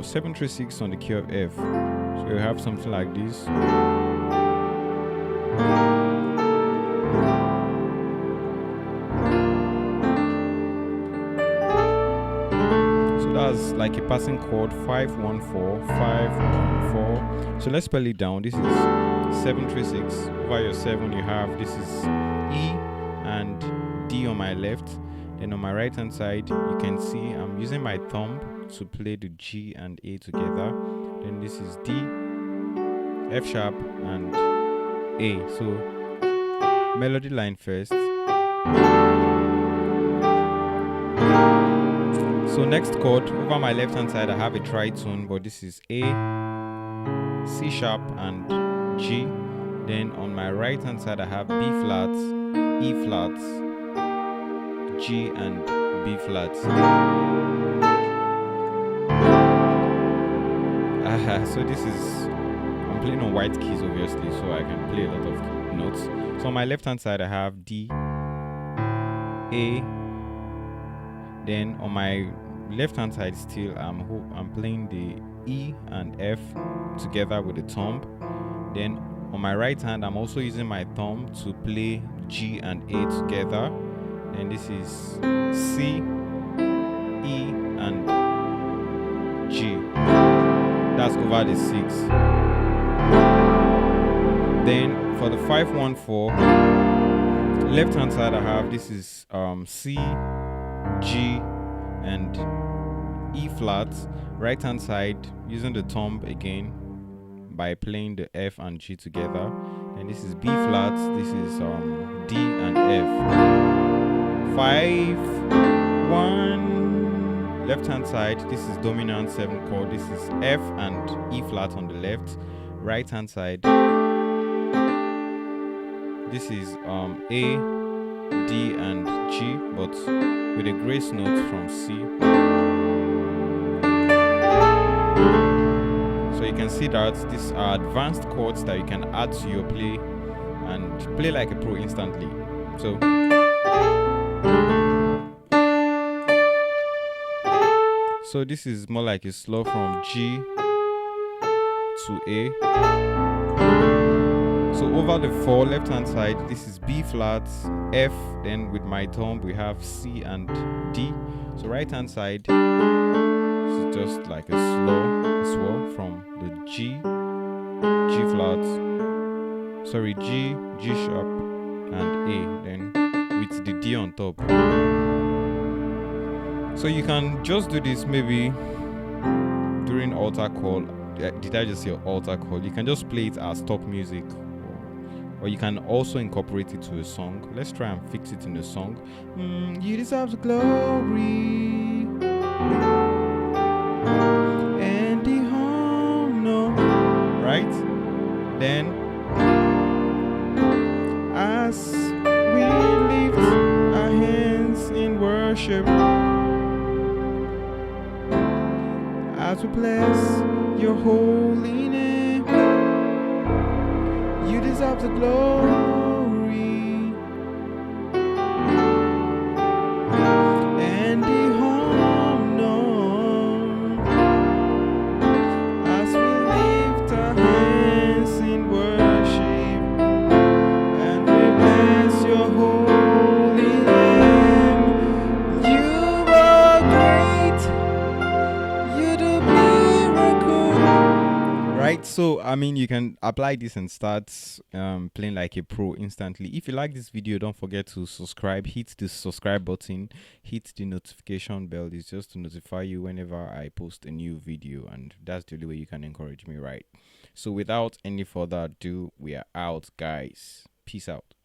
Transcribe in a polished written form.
736 on the key of F. So you have something like this. So that's like a passing chord, 514, 514. So let's spell it down. This is 736. Over your 7 you have, this is E and D on my left. Then on my right hand side you can see I'm using my thumb to play the G and A together. Then this is D, F sharp and A. So melody line first. So next chord, over my left hand side I have a tritone, but this is A, C sharp and G. Then on my right hand side I have B flat, E flat, G and B flat. So this is, I'm playing on white keys obviously, so I can play a lot of notes. So on my left hand side I have D, A. Then on my left hand side still I'm playing the E and F together with the thumb. Then on my right hand I'm also using my thumb to play G and A together. And this is C, E and G. That's over the 6. Then for the 514, left hand side I have, this is C, G and E flat. Right hand side using the thumb again by playing the F and G together. And this is B flat, this is D and F. 5, 1. Left hand side, this is dominant 7 chord. This is F and E flat on the left. Right hand side, this is A, D and G, but with a grace note from C. So you can see that these are advanced chords that you can add to your play and play like a pro instantly. So this is more like a slow from G to A. So over the 4, left hand side, this is B flat, F, then with my thumb we have C and D. So right hand side, this is just like a slow as well from the G, G flat, sorry, G, G sharp and A, then with the D on top. So you can just do this maybe during altar call. Did I just say altar call? You can just play it as top music, or you can also incorporate it to a song. Let's try and fix it in a song. You deserve the glory and the honor, right? Then as we lift our hands in worship, as we bless your holy name, you deserve the glory and the honor, as we lift our hands in worship and we bless your holy name. You are great, you do miracles. Right, so I mean you can apply this and start playing like a pro instantly. If you like this video, don't forget to subscribe. Hit the subscribe button, hit the notification bell. It's just to notify you whenever I post a new video, and that's the only way you can encourage me, right? So without any further ado, we are out, guys. Peace out.